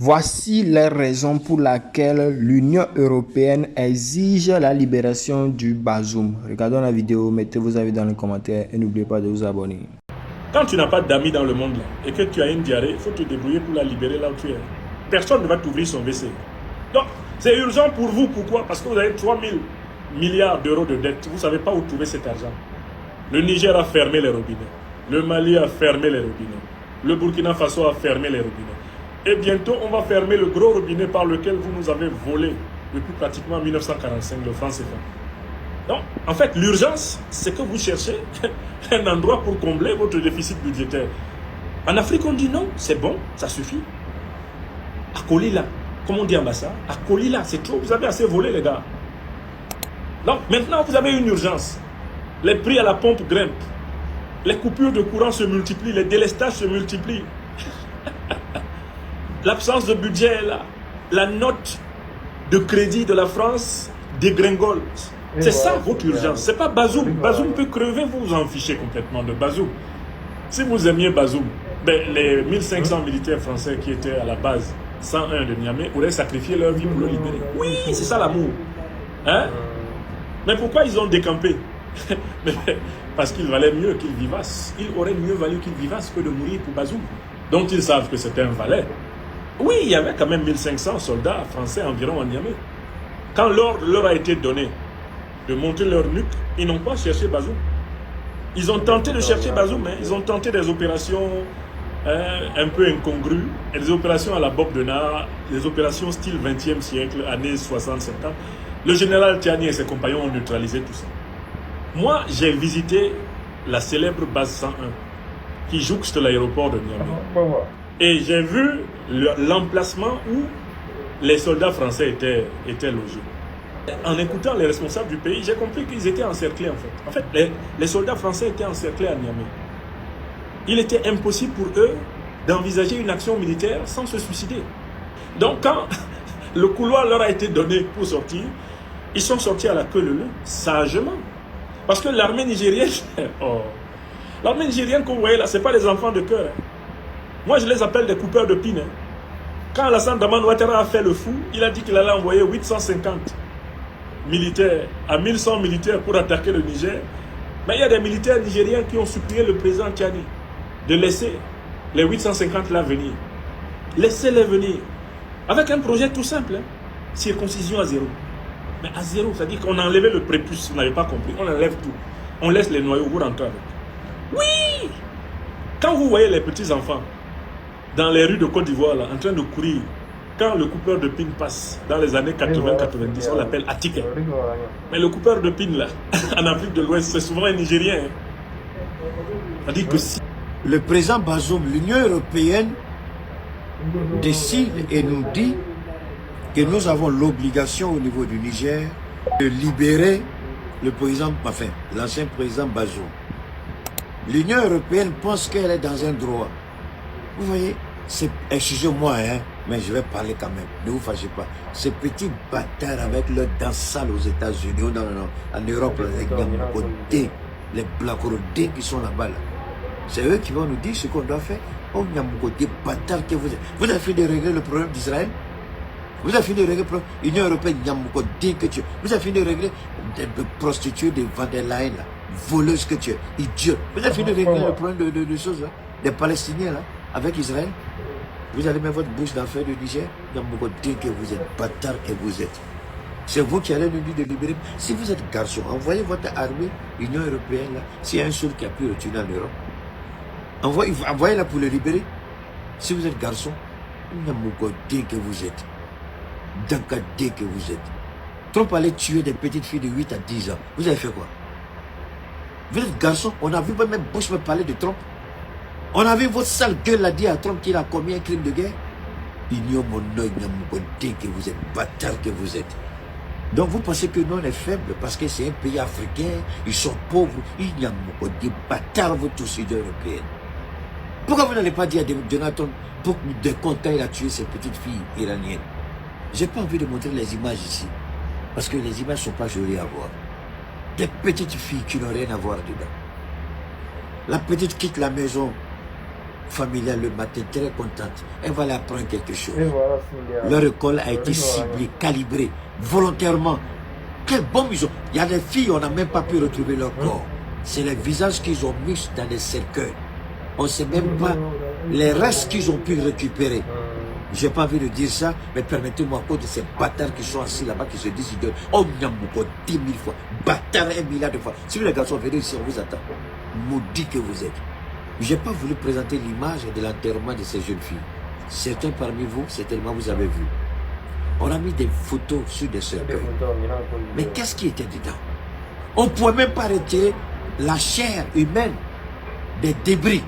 Voici les raisons pour lesquelles l'Union européenne exige la libération du Bazoum. Regardons la vidéo, mettez vos avis dans les commentaires et n'oubliez pas de vous abonner. Quand tu n'as pas d'amis dans le monde là, et que tu as une diarrhée, il faut te débrouiller pour la libérer là où tu es. Personne ne va t'ouvrir son WC. Donc, c'est urgent pour vous. Pourquoi? Parce que vous avez 3000 milliards d'euros de dettes. Vous ne savez pas où trouver cet argent. Le Niger a fermé les robinets. Le Mali a fermé les robinets. Le Burkina Faso a fermé les robinets. Et bientôt, on va fermer le gros robinet par lequel vous nous avez volé depuis pratiquement 1945, le franc CFA. Donc, en fait, l'urgence, c'est que vous cherchez un endroit pour combler votre déficit budgétaire. En Afrique, on dit non, c'est bon, ça suffit. Akolila, comme on dit en Bassa, Akolila, c'est trop, vous avez assez volé, les gars. Donc, maintenant, vous avez une urgence. Les prix à la pompe grimpent. Les coupures de courant se multiplient, les délestages se multiplient. L'absence de budget est là. La note de crédit de la France dégringole. C'est ça votre urgence. C'est pas Bazoum. Bazoum peut crever, vous vous en fichez complètement de Bazoum. Si vous aimiez Bazoum, ben, les 1500 militaires français qui étaient à la base 101 de Niamey auraient sacrifié leur vie pour le libérer. Oui, c'est ça l'amour. Hein? Mais pourquoi ils ont décampé? Parce qu'il valait mieux qu'ils vivassent. Il aurait mieux valu qu'ils vivassent que de mourir pour Bazoum. Donc ils savent que c'était un valet. Oui, il y avait quand même 1500 soldats français environ en Niamey. Quand l'ordre leur a été donné de monter leur nuque, ils n'ont pas cherché Bazoum. Ils ont tenté de chercher Bazoum, hein. Ils ont tenté des opérations un peu incongrues, et des opérations à la Bob de Nard, des opérations style 20e siècle, années 60-70. Le général Tiani et ses compagnons ont neutralisé tout ça. Moi, j'ai visité la célèbre base 101 qui jouxte l'aéroport de Niamey. Et j'ai vu l'emplacement où les soldats français étaient logés. En écoutant les responsables du pays, j'ai compris qu'ils étaient encerclés en fait. En fait, les soldats français étaient encerclés à Niamey. Il était impossible pour eux d'envisager une action militaire sans se suicider. Donc quand le couloir leur a été donné pour sortir, ils sont sortis à la queue leu, sagement. Parce que l'armée nigérienne, l'armée nigérienne que vous voyez là, ce n'est pas des enfants de cœur. Moi, je les appelle des coupeurs de pines. Quand Alassane Dramane Ouattara a fait le fou, il a dit qu'il allait envoyer 850 militaires à 1100 militaires pour attaquer le Niger. Mais il y a des militaires nigériens qui ont supplié le président Tiani de laisser les 850 là venir. Laissez-les venir. Avec un projet tout simple, hein. Circoncision à zéro. Mais à zéro, c'est-à-dire qu'on a enlevé le prépuce, vous n'avez pas compris. On enlève tout. On laisse les noyaux, vous rentrez avec. Oui! Quand vous voyez les petits-enfants dans les rues de Côte d'Ivoire, en train de courir, quand le coupeur de pin passe, dans les années 80-90, on l'appelle Atike. Mais le coupeur de pin, là, en Afrique de l'Ouest, c'est souvent un Nigérien. Hein. C'est-à-dire que si le président Bazoum, l'Union européenne décide et nous dit que nous avons l'obligation au niveau du Niger de libérer le président, enfin, l'ancien président Bazoum. L'Union européenne pense qu'elle est dans un droit. Vous voyez, excusez-moi, hein, mais je vais parler quand même, ne vous fâchez pas. Ces petits bâtards avec leur danse sale aux États-Unis ou en Europe, les Blagorodés qui sont là-bas. Là. C'est eux qui vont nous dire ce qu'on doit faire. Oh, des bâtards que vous êtes. Vous avez fini de régler le problème d'Israël? Vous avez fini de régler le problème de l'Union européenne, que tu es. Vous avez fini de régler des prostituées, des Van der Leyen, là, voleuses que tu es, idiots. Vous avez fini de régler le problème de choses, là, des Palestiniens, là, avec Israël. Vous allez mettre votre bouche dans l'affaire du Niger, que vous êtes bâtard que vous êtes. C'est vous qui allez nous dire de libérer. Si vous êtes garçon, envoyez votre armée, l'Union européenne, là, s'il y a un seul qui a pu retourner en Europe. Envoyez-la pour le libérer. Si vous êtes garçon, que vous êtes. Dankadé que vous êtes. Trump allait tuer des petites filles de 8 à 10 ans. Vous avez fait quoi? Vous êtes garçon, on a vu même Bush me parler de Trump. On a vu votre sale gueule a dit à Trump qu'il a commis un crime de guerre. Que vous êtes, bâtard que vous êtes. Donc vous pensez que nous on est faibles parce que c'est un pays africain, ils sont pauvres. Il y a des bâtards, votre société européenne. Pourquoi vous n'allez pas dire à Jonathan pour que de content il a tué ces petites filles iraniennes? J'ai pas envie de montrer les images ici. Parce que les images ne sont pas jolies à voir. Des petites filles qui n'ont rien à voir dedans. La petite quitte la maison. familiale le matin, très contente. Elle va lui apprendre quelque chose. Et voilà, Leur école a été ciblée, calibrée, volontairement. Quel bon ils ont. Il y a des filles, on n'a même pas pu retrouver leur corps. C'est les visages qu'ils ont mis dans les cercueils. On ne sait même pas les restes qu'ils ont pu récupérer. Je n'ai pas envie de dire ça, mais permettez-moi à cause de ces bâtards qui sont assis là-bas, qui se disent, oh, Nyamouko, 10 000 fois, bâtard 1 milliard de fois. Si les garçons venez ici, on vous attend. Maudit que vous êtes. Je n'ai pas voulu présenter l'image de l'enterrement de ces jeunes filles. Certains parmi vous, certainement vous avez vu. On a mis des photos sur des cercueils. Mais qu'est-ce qui était dedans? On ne pouvait même pas retirer la chair humaine des débris.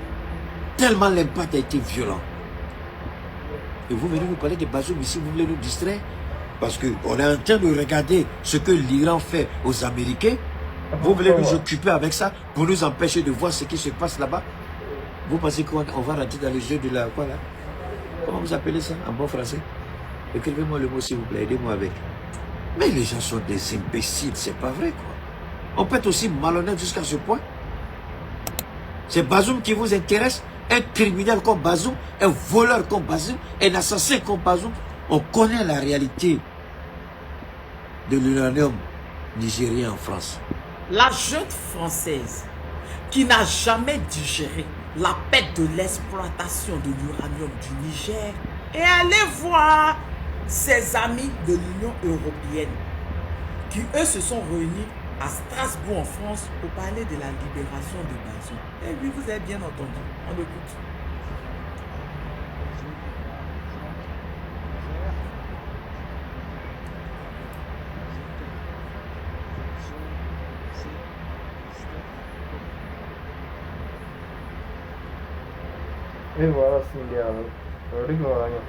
Tellement l'impact a été violent. Et vous venez nous parler de Bazoum ici, vous voulez nous distraire? Parce qu'on est en train de regarder ce que l'Iran fait aux Américains. Vous voulez nous occuper avec ça pour nous empêcher de voir ce qui se passe là-bas? Vous pensez qu'on va rentrer dans le jeu de la... Quoi là? Comment vous appelez ça en bon français? Écrivez-moi le mot s'il vous plaît, aidez-moi avec. Mais les gens sont des imbéciles, c'est pas vrai quoi. On peut être aussi malhonnête jusqu'à ce point. C'est Bazoum qui vous intéresse? Un criminel comme Bazoum, un voleur comme Bazoum, un assassin comme Bazoum. On connaît la réalité de l'uranium nigérien en France. La jeune française qui n'a jamais digéré la perte de l'exploitation de l'uranium du Niger est allée voir ses amis de l'Union européenne qui, eux, se sont réunis à Strasbourg en France pour parler de la libération de Bazoum. Et oui, vous avez bien entendu. On écoute. Et voilà, c'est bien. Rigolando.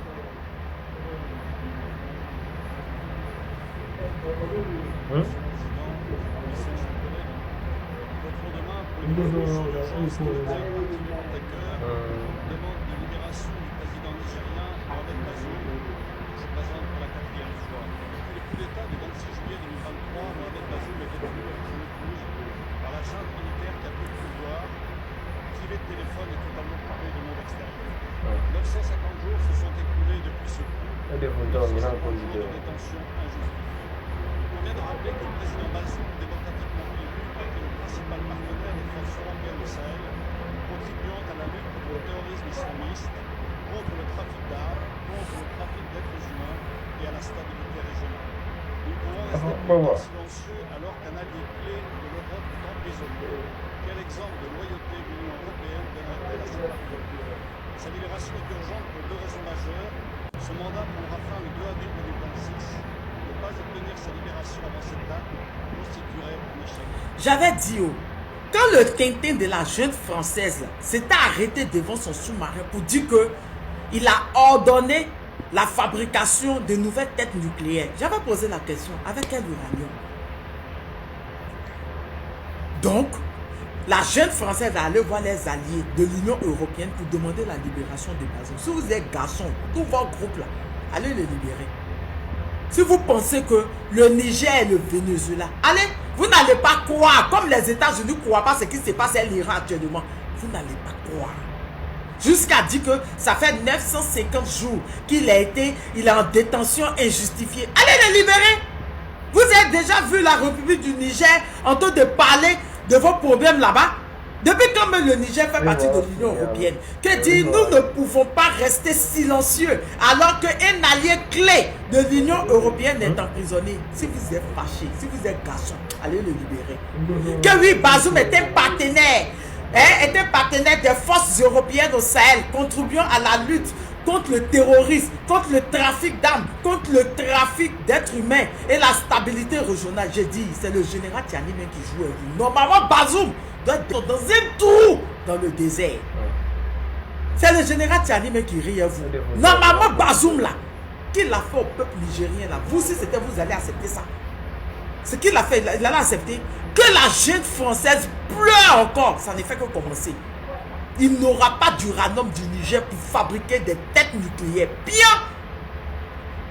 Silencieux alors qu'un allié clé de l'Europe est emprisonné. Quel exemple de loyauté l'Union européenne donne-t-elle à cette priorité? Sa libération est urgente pour deux raisons majeures. Son mandat prendra fin le 2 avril 2026. Ne pas obtenir sa libération avant cette date constituerait un échec. J'avais dit, quand le tintin de la jeune française s'était arrêté devant son sous-marin pour dire que il a ordonné la fabrication de nouvelles têtes nucléaires. J'avais posé la question, avec quel uranium? Donc, la jeune française est allée voir les alliés de l'Union européenne pour demander la libération de Bazoum. Si vous êtes garçons, tout votre groupe là, allez le libérer. Si vous pensez que le Niger est le Venezuela, allez, vous n'allez pas croire, comme les États-Unis ne croient pas ce qui se passe à l'Iran actuellement, vous n'allez pas croire. Jusqu'à dire que ça fait 950 jours qu'il est en détention injustifiée. Allez le libérer. Vous avez déjà vu la République du Niger en train de parler de vos problèmes là-bas? Depuis quand même le Niger fait partie de l'Union européenne? Que dire, nous ne pouvons pas rester silencieux alors qu'un allié clé de l'Union européenne est emprisonné. Si vous êtes fâché, si vous êtes garçon, allez le libérer. Que oui, Bazoum est un partenaire. Est un partenaire des forces européennes au Sahel, contribuant à la lutte contre le terrorisme, contre le trafic d'armes, contre le trafic d'êtres humains et la stabilité régionale. J'ai dit, c'est le général Tiani même qui joue avec vous. Normalement, Bazoum doit être dans un trou dans le désert. C'est le général Tiani même qui rit à vous. Normalement, Bazoum là, qu'il a fait au peuple nigérien là, vous si c'était vous allez accepter ça. Ce qu'il a fait, il a accepté. Que la jeune française pleure encore, ça n'est fait que commencer. Il n'aura pas d'uranium du Niger pour fabriquer des têtes nucléaires. Bien,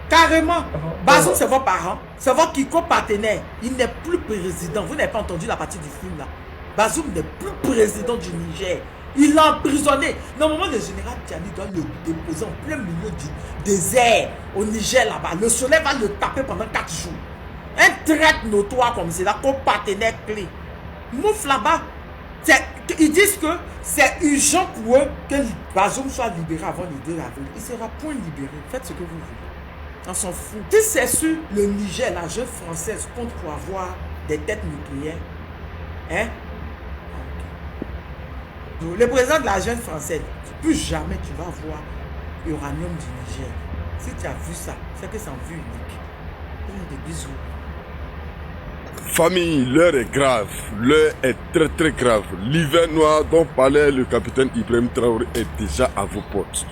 carrément. Bazoum, c'est vos parents, c'est votre co-partenaire. Il n'est plus président. Vous n'avez pas entendu la partie du film là. Bazoum n'est plus président du Niger. Il l'a emprisonné. Normalement, le général Tiani doit le déposer en plein milieu du désert au Niger là-bas. Le soleil va le taper pendant 4 jours. Un traître notoire comme cela, comme partenaire clé. Mouf là-bas. Ils disent que c'est urgent pour eux que Bazoum soit libéré avant le 2 avril. Il ne sera point libéré. Faites ce que vous voulez. On s'en fout. Si c'est sur le Niger, la jeune française compte pour avoir des têtes nucléaires, hein? Le président de la jeune française, plus jamais tu vas voir uranium du Niger. Si tu as vu ça, c'est que c'est en vue unique. Des bisous. Famille, l'heure est grave, l'heure est très très grave. L'hiver noir dont parlait le capitaine Ibrahim Traoré est déjà à vos portes.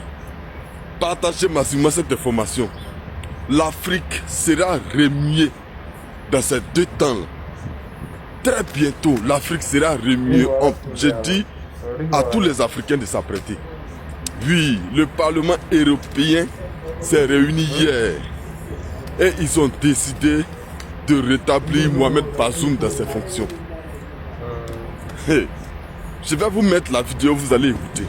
Partagez massivement cette information. L'Afrique sera remuée dans ces 2 temps-là. Très bientôt, l'Afrique sera remuée. Je dis à tous les Africains de s'apprêter. Oui, le Parlement européen s'est réuni hier et ils ont décidé de rétablir Mohamed Bazoum dans ses fonctions. Hey, je vais vous mettre la vidéo, vous allez écouter.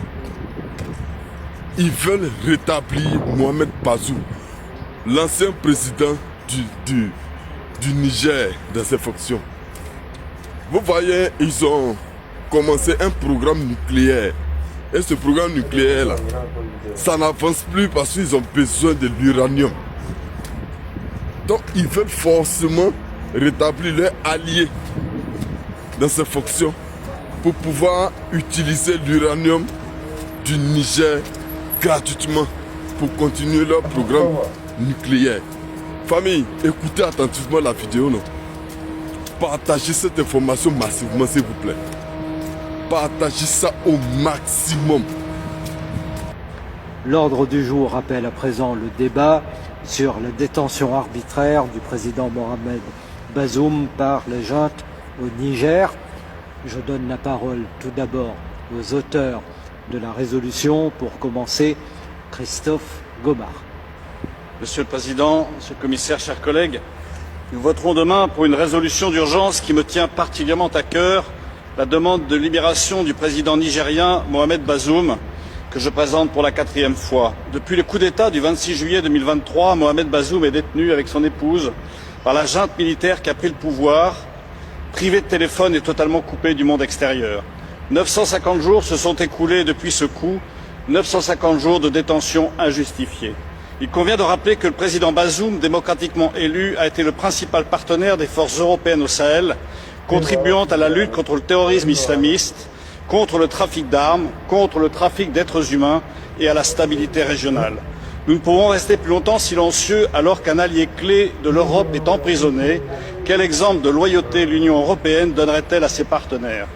Ils veulent rétablir Mohamed Bazoum, l'ancien président du Niger, dans ses fonctions. Vous voyez, ils ont commencé un programme nucléaire. Et ce programme nucléaire là, ça n'avance plus parce qu'ils ont besoin de l'uranium. Donc ils veulent forcément rétablir leurs alliés dans ces fonctions pour pouvoir utiliser l'uranium du Niger gratuitement pour continuer leur programme nucléaire. Famille, écoutez attentivement la vidéo, non? Partagez cette information massivement, s'il vous plaît. Partagez ça au maximum. L'ordre du jour appelle à présent le débat sur la détention arbitraire du président Mohamed Bazoum par les juntes au Niger. Je donne la parole tout d'abord aux auteurs de la résolution. Pour commencer, Christophe Gomard. Monsieur le Président, Monsieur le Commissaire, chers collègues, nous voterons demain pour une résolution d'urgence qui me tient particulièrement à cœur, la demande de libération du président nigérien Mohamed Bazoum, que je présente pour la 4e fois. Depuis le coup d'État du 26 juillet 2023, Mohamed Bazoum est détenu avec son épouse par la junte militaire qui a pris le pouvoir, privé de téléphone et totalement coupé du monde extérieur. 950 jours se sont écoulés depuis ce coup, 950 jours de détention injustifiée. Il convient de rappeler que le président Bazoum, démocratiquement élu, a été le principal partenaire des forces européennes au Sahel, contribuant à la lutte contre le terrorisme islamiste, contre le trafic d'armes, contre le trafic d'êtres humains et à la stabilité régionale. Nous ne pouvons rester plus longtemps silencieux alors qu'un allié clé de l'Europe est emprisonné. Quel exemple de loyauté l'Union européenne donnerait-elle à ses partenaires?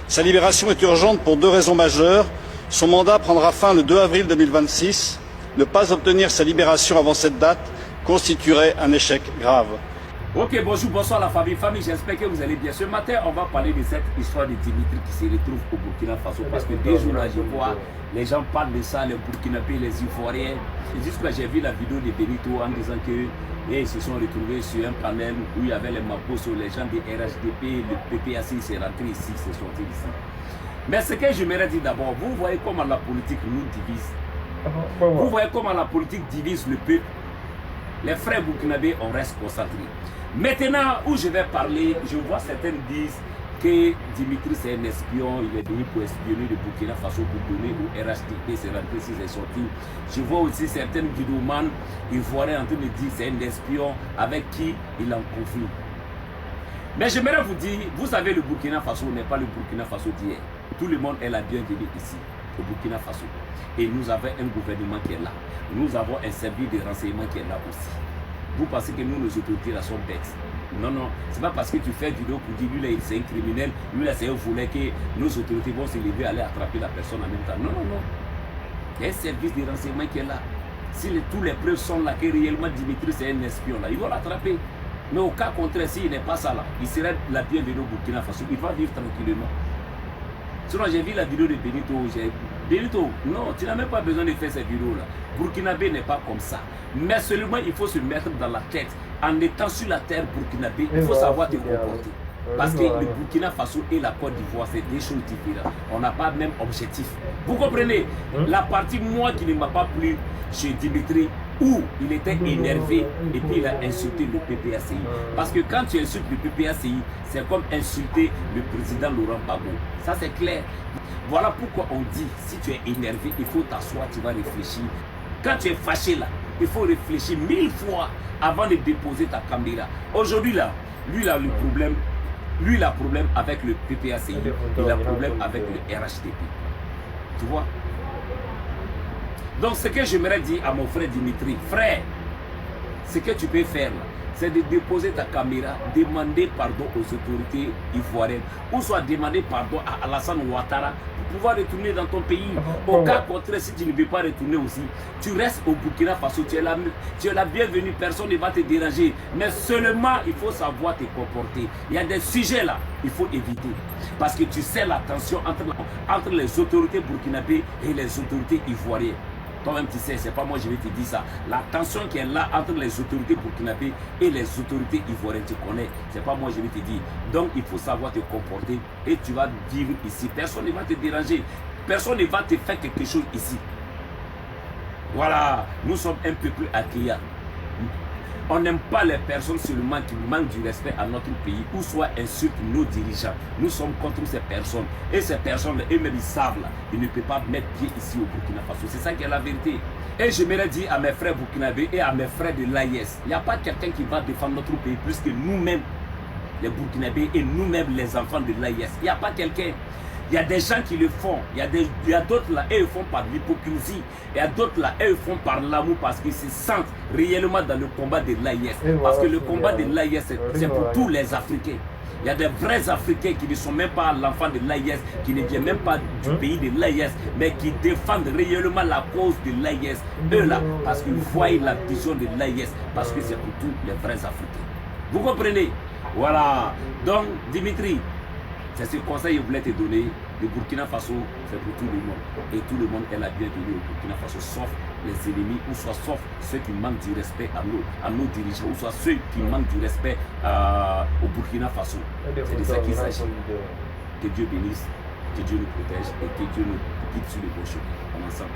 Sa libération est urgente pour 2 raisons majeures. Son mandat prendra fin le 2 avril 2026. Ne pas obtenir sa libération avant cette date constituerait un échec grave. Ok, bonjour, bonsoir la famille. J'espère que vous allez bien. Ce matin, on va parler de cette histoire de Dimitri qui se retrouve au Burkina Faso. Parce que dès jours là, je vois les gens parlent de ça, les Burkinabés, les Ivoiriens. Et jusque là, j'ai vu la vidéo de Benito en disant que ils se sont retrouvés sur un panel où il y avait les Mapos, les gens de RHDP, le PPAC, ils sont rentrés ici, ils sont sortis ici. Mais ce que j'aimerais dire d'abord, vous voyez comment la politique nous divise. Vous voyez comment la politique divise le peuple. Les frères burkinabés, on reste concentrés. Maintenant, où je vais parler, je vois certains disent que Dimitri c'est un espion, il est venu pour espionner le Burkina Faso pour donner au RHDP, c'est rentré, c'est sorti. Je vois aussi certains vidéomans ivoiriens en train de dire c'est un espion avec qui il est en conflit. Mais j'aimerais vous dire, vous savez, le Burkina Faso n'est pas le Burkina Faso d'hier. Tout le monde est la bienvenue ici, au Burkina Faso. Et nous avons un gouvernement qui est là. Nous avons un service de renseignement qui est là aussi. Vous pensez que nous, nos autorités là sont bêtes? Non, non. C'est pas parce que tu fais une vidéo pour dire lui là c'est un criminel, lui là c'est un volet que nos autorités vont se lever, aller attraper la personne en même temps. Non, non, non. Il y a un service de renseignement qui est là. Si tous les preuves sont là que réellement Dimitri c'est un espion là, ils vont l'attraper. Mais au cas contraire, s'il n'est pas ça là, il serait la bienvenue au Burkina Faso. Il va vivre tranquillement. Sinon, j'ai vu la vidéo de Benito. Benito, non, tu n'as même pas besoin de faire cette vidéo-là. Burkinabé n'est pas comme ça. Mais seulement, il faut se mettre dans la tête. En étant sur la terre burkinabé, il faut savoir te comporter. Parce que le Burkina Faso et la Côte d'Ivoire, c'est des choses différentes. On n'a pas le même objectif. Vous comprenez? La partie, moi, qui ne m'a pas plu chez Dimitri, où il était énervé et puis il a insulté le PPACI. Parce que quand tu insultes le PPACI, c'est comme insulter le président Laurent Gbagbo. Ça, c'est clair. Voilà pourquoi on dit, si tu es énervé, il faut t'asseoir, tu vas réfléchir. Quand tu es fâché là, il faut réfléchir 1000 fois avant de déposer ta caméra. Aujourd'hui là, lui a le problème. Lui, il a problème avec le PPACI, il a problème avec le RHDP. Tu vois? Donc, ce que j'aimerais dire à mon frère Dimitri, frère, ce que tu peux faire, c'est de déposer ta caméra, demander pardon aux autorités ivoiriennes, ou soit demander pardon à Alassane Ouattara pour pouvoir retourner dans ton pays. Au cas contraire, si tu ne veux pas retourner aussi, tu restes au Burkina Faso, tu es la bienvenue, personne ne va te déranger. Mais seulement, il faut savoir te comporter. Il y a des sujets là, il faut éviter. Parce que tu sais la tension entre les autorités burkinabées et les autorités ivoiriennes. Toi-même, tu sais, c'est pas moi, je vais te dire ça. La tension qui est là entre les autorités burkinabées et les autorités ivoiriennes, tu connais. C'est pas moi, je vais te dire. Donc, il faut savoir te comporter et tu vas vivre ici. Personne ne va te déranger. Personne ne va te faire quelque chose ici. Voilà, nous sommes un peuple accueillant. On n'aime pas les personnes seulement qui manquent du respect à notre pays ou soit insultent nos dirigeants. Nous sommes contre ces personnes. Et ces personnes, eux-mêmes, ils savent là. Ils ne peuvent pas mettre pied ici au Burkina Faso. C'est ça qui est la vérité. Et je m'aimerais dire à mes frères burkinabés et à mes frères de l'AIS, il n'y a pas quelqu'un qui va défendre notre pays plus que nous-mêmes, les burkinabés et nous-mêmes, les enfants de l'AIS. Il n'y a pas quelqu'un. Il y a des gens qui le font. Il y a d'autres là, eux, ils font par l'hypocrisie. Il y a d'autres là, eux, ils font par l'amour parce qu'ils se sentent réellement dans le combat de l'AIS. Parce que le combat de l'AIS, c'est pour tous les Africains. Il y a des vrais Africains qui ne sont même pas l'enfant de l'AIS, qui ne viennent même pas du pays de l'AIS, mais qui défendent réellement la cause de l'AIS. Eux là, parce qu'ils voient la vision de l'AIS, parce que c'est pour tous les vrais Africains. Vous comprenez? Voilà. Donc, Dimitri, c'est ce conseil que je voulais te donner. Le Burkina Faso, c'est pour tout le monde. Et tout le monde est la bienvenue au Burkina Faso, sauf les ennemis, ou soit sauf ceux qui manquent du respect à nos dirigeants, ou soit ceux qui manquent du respect au Burkina Faso. C'est de ça qu'il s'agit. Que Dieu bénisse, que Dieu nous protège et que Dieu nous guide sur le bon chemin. En ensemble.